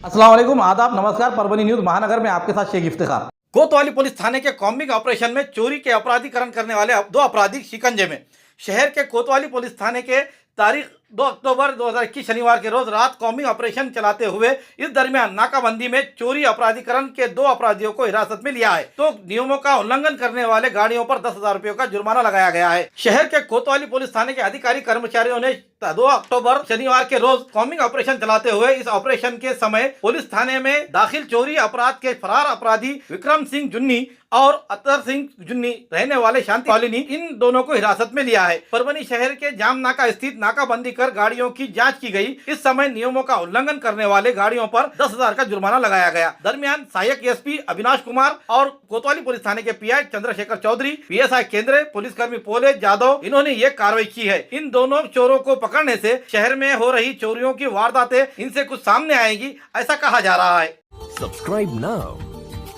अस्सलाम वालेकुम, आदाब, नमस्कार। परभनी न्यूज महानगर में आपके साथ शेख इफ्तिखार। कोतवाली पुलिस थाने के कॉम्बिंग ऑपरेशन में चोरी के अपराधीकरण करने वाले दो अपराधी शिकंजे में। शहर के कोतवाली पुलिस थाने के तारीख 2 अक्टूबर 2021 शनिवार के रोज रात कॉम्बिंग ऑपरेशन चलाते हुए इस दरमियान नाकाबंदी में चोरी अपराधीकरण के दो अपराधियों को हिरासत में लिया है, तो नियमों का उल्लंघन करने वाले गाड़ियों पर 10,000 रुपयों का जुर्माना लगाया गया है। शहर के कोतवाली पुलिस थाने के अधिकारी कर्मचारियों ने 2 अक्टूबर शनिवार के रोज कॉम्बिंग ऑपरेशन चलाते हुए इस ऑपरेशन के समय पुलिस थाने में दाखिल चोरी अपराध के फरार अपराधी विक्रम सिंह जुन्नी और अतर सिंह जुन्नी रहने वाले शांति कॉलोनी, इन दोनों को हिरासत में लिया है। परभनी शहर के जाम नाका स्थित नाकाबंदी कर गाड़ियों की जांच की गई। इस समय नियमों का उल्लंघन करने वाले गाड़ियों पर 10,000 का जुर्माना लगाया गया। दरमियान सहायक एसपी अविनाश कुमार और कोतवाली पुलिस थाने के पीआई चंद्रशेखर चौधरी, पीएसआई केंद्र, पुलिसकर्मी पोले जादव, इन्होंने ये कार्रवाई की है। इन दोनों चोरों को पकड़ने से शहर में हो रही चोरियों की वारदातें इनसे कुछ सामने आएगी, ऐसा कहा जा रहा है। Subscribe now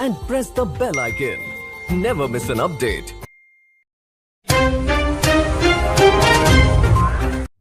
and press the bell icon. Never miss an update.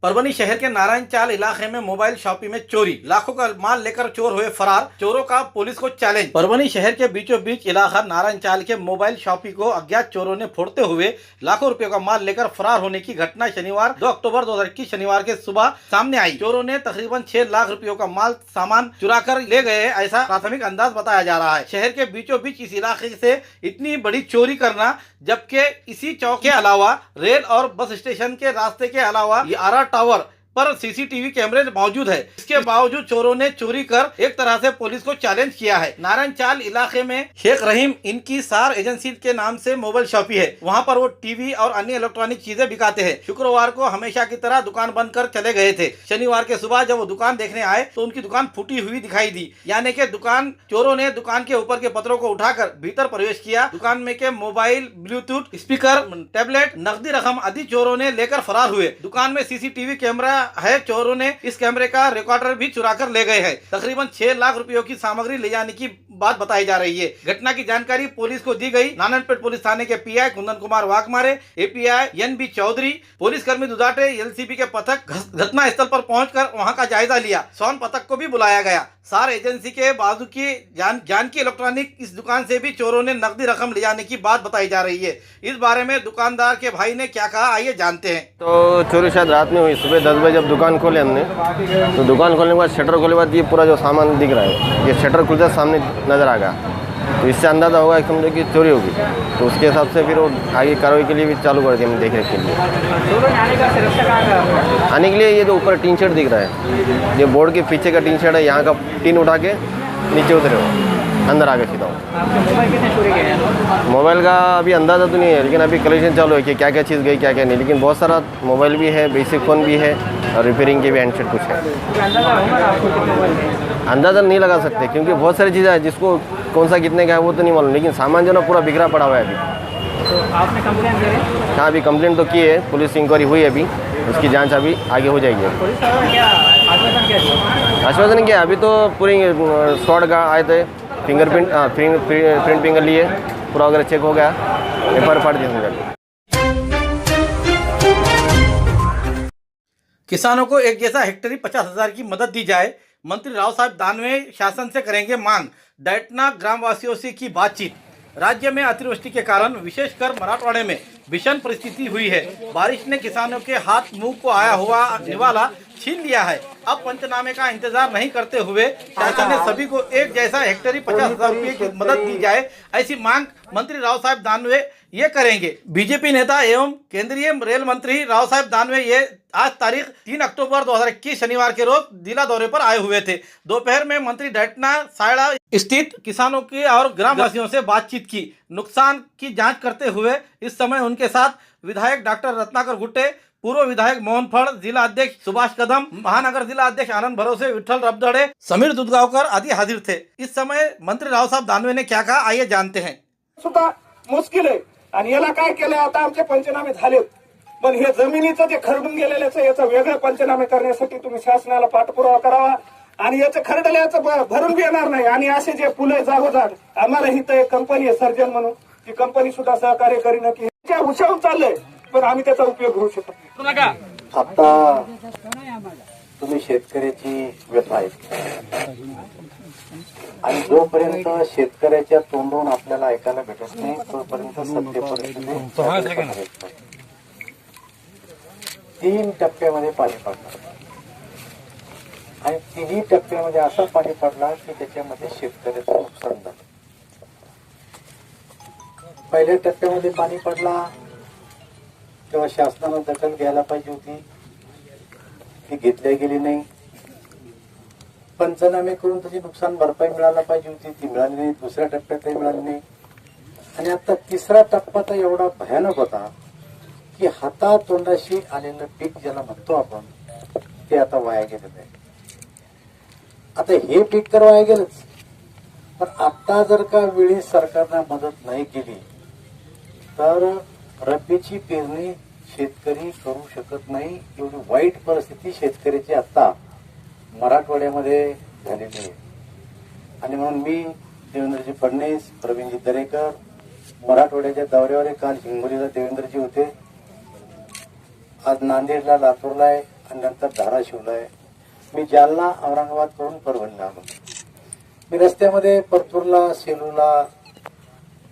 Parbhani शहर के नारायण चाल इलाके में मोबाइल शॉपी में चोरी, लाखों का माल लेकर चोर हुए फरार, चोरों का पुलिस को चैलेंज। परभनी शहर के बीचों बीच इलाका नारायण चाल के मोबाइल शॉपी को अज्ञात चोरों ने फोड़ते हुए लाखों रुपयों का माल लेकर फरार होने की घटना शनिवार 2 अक्टूबर 2021 शनिवार के सुबह सामने आई। चोरों ने तकरीबन 6 लाख रुपयों का माल सामान चुरा कर ले गए, ऐसा प्राथमिक अंदाज बताया जा रहा है। शहर के बीचों बीच इस इलाके से इतनी बड़ी चोरी करना, जबकि इसी चौक के अलावा रेल और बस स्टेशन के रास्ते के अलावा आरा टावर पर सीसीटीवी कैमरे मौजूद है। इसके बावजूद चोरों ने चोरी कर एक तरह से पुलिस को चैलेंज किया है। नारायण चाल इलाके में शेख रहीम, इनकी सार एजेंसी के नाम से मोबाइल शॉपी है। वहां पर वो टीवी और अन्य इलेक्ट्रॉनिक चीजें बिकाते हैं। शुक्रवार को हमेशा की तरह दुकान बंद कर चले गए थे। शनिवार के सुबह जब वो दुकान देखने आए तो उनकी दुकान फूटी हुई दिखाई दी, यानी कि चोरों ने दुकान के ऊपर के पत्रों को उठाकर भीतर प्रवेश किया। दुकान में के मोबाइल, ब्लूटूथ स्पीकर, टैबलेट, नकदी रकम आदि चोरों ने लेकर फरार हुए। दुकान में सीसीटीवी कैमरा है, चोरों ने इस कैमरे का रिकॉर्डर भी चुरा कर ले गए हैं। तकरीबन 6 लाख रुपयों की सामग्री ले जाने की बात बताई जा रही है। घटना की जानकारी पुलिस को दी गई। नाननपेट पुलिस थाने के PI Kundan Kumar Waghmare, API NB Chaudhari, पुलिसकर्मी दुधाटे, एलसीबी के पथक घटना स्थल पर पहुंचकर वहां का जायजा लिया। सोन पथक को भी बुलाया गया। सार एजेंसी के बाजू की जानकी इलेक्ट्रॉनिक इस दुकान से भी चोरों ने नकदी रकम ले जाने की बात बताई जा रही है। इस बारे में दुकानदार के भाई ने क्या कहा, आइए जानते हैं। तो चोरी शायद रात में हुई। सुबह 10 बजे जब दुकान खोले हमने, तो दुकान खोलने के बाद शटर खोलने के बाद ये पूरा जो सामान दिख रहा है, ये शटर खुलता सामने नज़र आ गया। तो इससे अंदाज़ा होगा कि समझो कि चोरी होगी। तो उसके हिसाब से फिर वो आगे कार्रवाई के लिए भी चालू कर दिया हमने देख रेख के लिए। आने के लिए ये जो ऊपर टीन शेड दिख रहा है, ये बोर्ड के पीछे का टीन शेड है, यहाँ का टीन उठा के नीचे उतरे हो, अंदर आगे सीधा हो। मोबाइल का अभी अंदाज़ा तो नहीं है, लेकिन अभी कलेक्शन चालू है कि क्या क्या चीज़ गई क्या क्या नहीं। लेकिन बहुत सारा मोबाइल भी है, बेसिक फ़ोन भी है और रिपेयरिंग के भी हैंडसेट कुछ है। अंदाज़ा नहीं लगा सकते क्योंकि बहुत सारी चीज़ें हैं, जिसको कौन सा कितने का है वो तो नहीं मालूम, लेकिन सामान जो ना पूरा बिखरा पड़ा हुआ है अभी। तो आपने कंप्लेंट करी? हाँ, अभी कंप्लेंट तो की है, पुलिस इंक्वायरी हुई है, अभी उसकी जांच अभी आगे हो जाएगी। पुलिस वालों क्या आश्वासन किया? आश्वासन किया, अभी तो पूरी स्क्वाड का आए थे, प्रिंट फिंगर लिए, पूरा वगैरह चेक हो गया, एफआईआर फाड़ दी समझा। किसानों को एक जैसा हेक्टेरी 50,000 की मदद दी जाए, मंत्री राव साहब दानवे शासन से करेंगे मांग। डैटना ग्रामवासियों से की बातचीत। राज्य में अतिवृष्टि के कारण विशेषकर मराठवाड़े में भीषण परिस्थिति हुई है। बारिश ने किसानों के हाथ मुंह को आया हुआ निवाला छीन लिया है। अब पंचनामे का इंतजार नहीं करते हुए शासन ने सभी को एक जैसा हेक्टेरी 50,000 रुपये की मदद दी जाए, ऐसी मांग मंत्री राव साहब दानवे ये करेंगे। बीजेपी नेता एवं केंद्रीय रेल मंत्री राव साहब दानवे ये आज तारीख 3 अक्टूबर 2021 शनिवार के रोज जिला दौरे पर आए हुए थे। दोपहर में मंत्री डैटना सायड़ा स्थित किसानों की और ग्रामवासियों से बातचीत की, नुकसान की जांच करते हुए। इस समय उनके साथ विधायक डॉक्टर रत्नाकर गुट्टे, पूर्व विधायक मोहन फड़, जिला अध्यक्ष सुभाष कदम, महानगर जिला अध्यक्ष आनंद भरोसे, विठ्ठल रबदड़े, समीर दुधगावकर आदि हाजिर थे। इस समय मंत्री राव साहब दानवे ने क्या कहा, आइए जानते हैं। सुद्धा मुश्किल आहे आणि याला काय केलं, आता आमचे पंचनामे झालेत, पण हे जमिनीचं जे खरडून गेलेल्याचं याचं वेगळं पंचनामे करण्यासाठी तुम्ही शासनाला पाठपुरावा करावा आणि याचं खरडल्याचं भरून बी येणार नाही। आणि असे जे पुले जागोजाग आम्हाला ही एक कंपनी आहे सर्जन म्हणून, ती कंपनी सुद्धा सहकार्य करीन की हुशावून चाललंय, पण आम्ही त्याचा उपयोग घेऊ शकत नाही। आता तुम्ही शेतकऱ्याची व्यथा ऐकता आणि जोपर्यंत शेतकऱ्याच्या तोंडून आपल्याला ऐकायला भेटत नाही तोपर्यंत सत्य परिस्थिती 3 टप्प्यामध्ये पाणी पडणार आणि 3 टप्प्यामध्ये असं पाणी पडला की त्याच्यामध्ये शेतकऱ्याचं नुकसान झालं. पहिल्या टप्प्यामध्ये पाणी पडला तेव्हा शासनानं दखल घ्यायला पाहिजे होती, ती घेतल्या गेली नाही. पंचनामे करून त्याची नुकसान भरपाई मिळायला पाहिजे होती, ती मिळाली नाही. दुसऱ्या टप्प्यातही मिळाली नाही. आणि आता 3रा टप्पा तर एवढा भयानक होता की हातातोंडाशी आलेलं पीक ज्याला म्हणतो आपण ते आता वाया गेलेलं आहे. आता हे पीक तर वाया गेलंच, पण आता जर का वेळी सरकारने मदत नाही केली तर रब्बीची पेरणी शेतकरी करू शकत नाही. एवढी वाईट परिस्थिती शेतकऱ्याची आता मराठवाड्यामध्ये झालेली आहे. आणि म्हणून मी देवेंद्रजी फडणवीस, प्रवीणजी दरेकर मराठवाड्याच्या दौऱ्यावर आहे. काल हिंगोलीला देवेंद्रजी होते, आज नांदेडला, लातूरला आहे आणि नंतर धाराशिवला आहे. मी जालना, औरंगाबाद करून परभणीला आलो. मी रस्त्यामध्ये परतूरला, सेलूला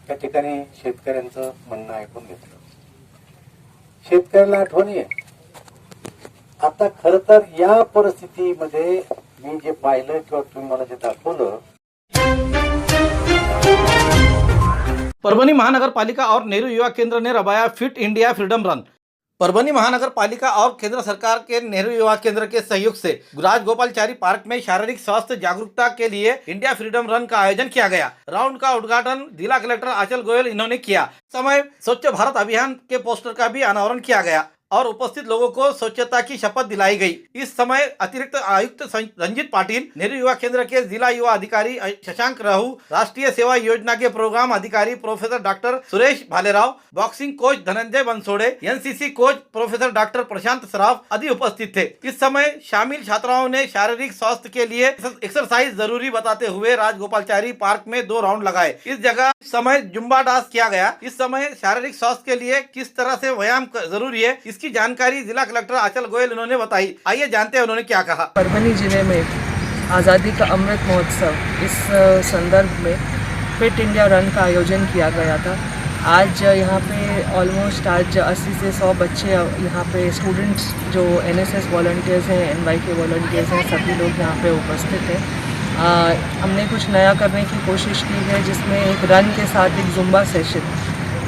त्या ठिकाणी शेतकऱ्यांचं म्हणणं ऐकून घेतलं. शेतकऱ्याला आठवणी आहे. आता खर तर या परिस्थितीमध्ये मी जे पाहिलं किंवा तुम्ही मला जे दाखवलं. परभनी महानगर पालिका और नेहरू युवा केंद्र ने रबाया fit India freedom run. Parbhani महानगर पालिका और केंद्र सरकार के नेहरू युवा केंद्र के सहयोग से राजगोपालचारी पार्क में शारीरिक स्वास्थ्य जागरूकता के लिए इंडिया फ्रीडम रन का आयोजन किया गया। राउंड का उद्घाटन जिला कलेक्टर आंचल गोयल इन्होंने किया। समय स्वच्छ भारत अभियान के पोस्टर का भी अनावरण किया गया और उपस्थित लोगों को स्वच्छता की शपथ दिलाई गई। इस समय अतिरिक्त आयुक्त रंजीत पाटिल, नेहरू युवा केंद्र के जिला युवा अधिकारी शशांक रहू, राष्ट्रीय सेवा योजना के प्रोग्राम अधिकारी professor doctor Suresh Bhalerao, boxing coach Dhananjay Bansode, NCC coach professor doctor Prashant Saraf आदि उपस्थित थे। इस समय शामिल छात्राओं ने शारीरिक स्वास्थ्य के लिए एक्सरसाइज जरूरी बताते हुए राजगोपालचारी पार्क में 2 राउंड लगाए। इस जगह समय जुम्बा डांस किया गया। इस समय शारीरिक स्वास्थ्य के लिए किस तरह से व्यायाम जरूरी है इसकी जानकारी जिला कलेक्टर आंचल गोयल इन्होंने बताई। आइए जानते हैं उन्होंने क्या कहा। परभनी जिले में आज़ादी का अमृत महोत्सव इस संदर्भ में फिट इंडिया रन का आयोजन किया गया था। आज यहाँ पे ऑलमोस्ट आज 80 से 100 बच्चे यहाँ पे स्टूडेंट्स जो एनएसएस वॉलंटियर्स हैं, एनवाईके वॉलंटियर्स हैं, सभी लोग यहाँ पे उपस्थित हैं। हमने कुछ नया करने की कोशिश की है जिसमें एक रन के साथ एक जुम्बा सेशन।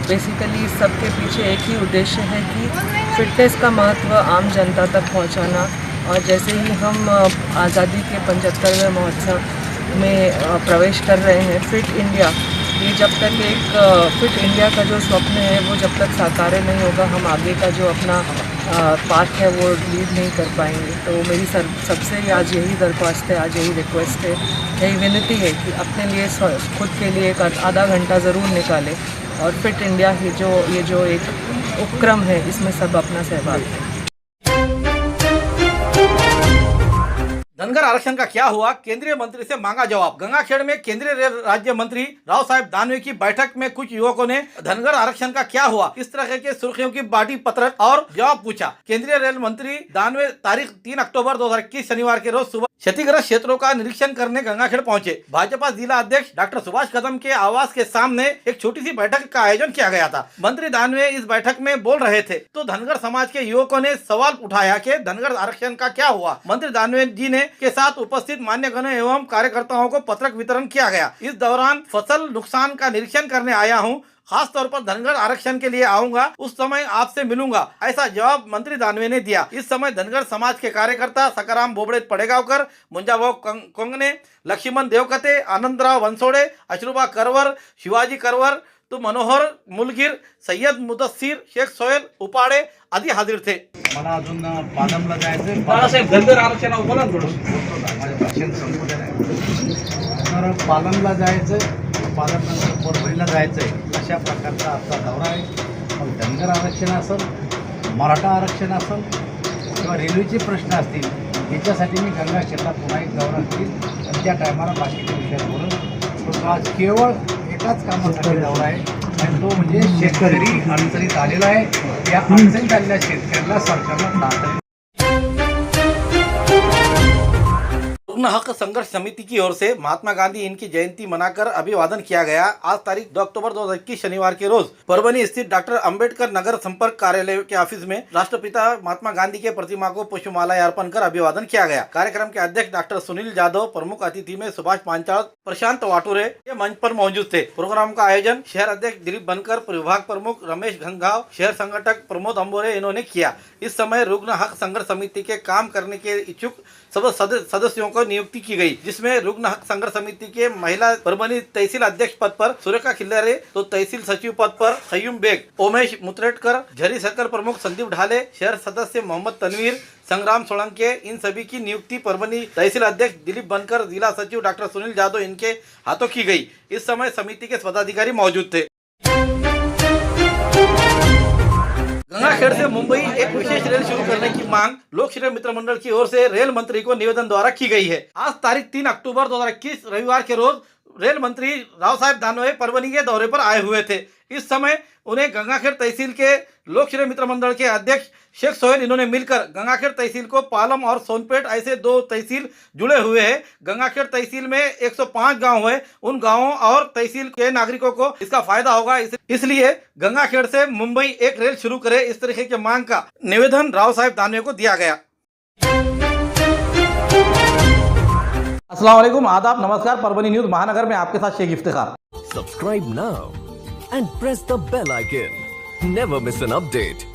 बेसिकली सबके पीछे एक ही उद्देश्य है कि फिटनेस का महत्व आम जनता तक पहुंचाना। और जैसे ही हम आज़ादी के 75वें महोत्सव में प्रवेश कर रहे हैं, फिट इंडिया, ये जब तक एक फिट इंडिया का जो स्वप्न है वो जब तक साकार नहीं होगा, हम आगे का जो अपना पाथ है वो लीड नहीं कर पाएंगे। तो मेरी सबसे आज यही दरख्वास्त है, आज यही रिक्वेस्ट है, यही विनती है कि अपने लिए खुद के लिए एक आधा घंटा ज़रूर निकालें और फिट इंडिया ही ये जो एक उपक्रम है इसमें सब अपना सहभाग दें। धनगर आरक्षण का क्या हुआ, केंद्रीय मंत्री से मांगा जवाब। गंगाखेड़ में केंद्रीय रेल राज्य मंत्री राव साहेब दानवे की बैठक में कुछ युवकों ने धनगर आरक्षण का क्या हुआ इस तरह के सुर्खियों की बाटी पत्रक और जवाब पूछा। केंद्रीय रेल मंत्री दानवे तारीख 3 अक्टूबर 2021 शनिवार के रोज सुबह क्षतिग्रस्त क्षेत्रों का निरीक्षण करने गंगाखेड़ पहुंचे। भाजपा जिला अध्यक्ष डॉक्टर सुभाष कदम के आवास के सामने एक छोटी सी बैठक का आयोजन किया गया था। मंत्री दानवे इस बैठक में बोल रहे थे तो धनगर समाज के युवकों ने सवाल उठाया कि धनगर आरक्षण का क्या हुआ। मंत्री दानवे जी ने के साथ उपस्थित मान्यगणों एवं कार्यकर्ताओं को पत्रक वितरण किया गया। इस दौरान फसल नुकसान का निरीक्षण करने आया हूँ, खास तौर पर धनगर आरक्षण के लिए आऊंगा, उस समय आपसे मिलूंगा, ऐसा जवाब मंत्री दानवे ने दिया। इस समय धनगर समाज के कार्यकर्ता सकाराम बोबड़े पड़ेगांवकर, मुंजाभाऊ कोंगणे, लक्ष्मण देवकते, आनंदराव बनसोडे, अश्रुबा करवर, शिवाजी करवर, तो मनोहर मुलगीर, सय्यद मुदस्सीर, शेख सोहेल उपाडे आदि हाजीर थे। मला अजून पालमला जायचं, बाळासाहेब धनगर आरक्षणावर बोला थोडं, माझं भाषण संपू द्या। तर पालमला जायचं, पालमनंतर परभणीला जायचंय, अशा प्रकारचा आपला दौरा आहे। मग धनगर आरक्षण असेल, मराठा आरक्षण असेल किंवा रेल्वेचे प्रश्न असतील, याच्यासाठी मी गंगाखेडला पुन्हा एक दौरा करीन आणि त्या टायमाला बाकीच्या विषयात बोलून। तो आज केवळ एकाच कामासाठी दौरा आहे आणि तो म्हणजे शेतकरी अडचणीत आलेला आहे। या अडचणीत आलेल्या शेतकऱ्याला सरकारला तातडीने रुग्ण हक संघर्ष समिति की ओर से महात्मा गांधी इनकी जयंती मनाकर अभिवादन किया गया। आज तारीख 2 अक्टूबर 2021 शनिवार के रोज परभनी स्थित डॉक्टर अंबेडकर नगर संपर्क कार्यालय के ऑफिस में राष्ट्रपिता महात्मा गांधी के प्रतिमा को पुष्पमाला अर्पण कर अभिवादन किया गया। कार्यक्रम के अध्यक्ष डॉक्टर सुनील जाधव, प्रमुख अतिथि में सुभाष पांचाल, प्रशांत वाटुरे ये मंच पर मौजूद थे। प्रोग्राम का आयोजन शहर अध्यक्ष दिलीप बनकर, विभाग प्रमुख रमेश घनघाव, शहर संगठक प्रमोद अंबोरे इन्होंने किया। इस समय रुग्ण हक संघर्ष समिति के काम करने के इच्छुक सब सदस्यों को नियुक्ति की गई, जिसमें रुग्ण हक संघर्ष समिति के महिला परभनी तहसील अध्यक्ष पद पर सुरेखा खिल्लारे, तो तहसील सचिव पद पर खयूम बेग, उमेश मुत्रेटकर, झरी सर्कल प्रमुख संदीप ढाले, शहर सदस्य मोहम्मद तनवीर, संग्राम सोलंके, इन सभी की नियुक्ति परभनी तहसील अध्यक्ष दिलीप बनकर, जिला सचिव डॉक्टर सुनील जाधव इनके हाथों की गई। इस समय समिति के पदाधिकारी मौजूद थे। गंगाखेड़ से मुंबई एक विशेष रेल शुरू करने की मांग लोक सेवा मित्र मंडल की ओर से रेल मंत्री को निवेदन द्वारा की गई है। आज तारीख 3 अक्टूबर 2021 रविवार के रोज रेल मंत्री राव साहेब दानवे परभनी के दौरे पर आए हुए थे। इस समय उन्हें गंगाखेड़ तहसील के लोक सेवा मित्र मंडल के अध्यक्ष शेख सोहेल इन्होंने मिलकर गंगाखेड़ तहसील को पालम और सोनपेट ऐसे 2 तहसील जुड़े हुए हैं। गंगाखेड़ तहसील में 105 गांव है। उन गांवों और तहसील के नागरिकों को इसका फायदा होगा, इसलिए गंगाखेड़ से मुंबई एक रेल शुरू करे, इस तरीके की मांग का निवेदन राव साहेब दानवे को दिया गया। अस्सलाम वालेकुम, आदाब, नमस्कार। परभनी न्यूज महानगर में आपके साथ Sheikh Iftikhar. Subscribe now and press the bell icon. Never miss an update.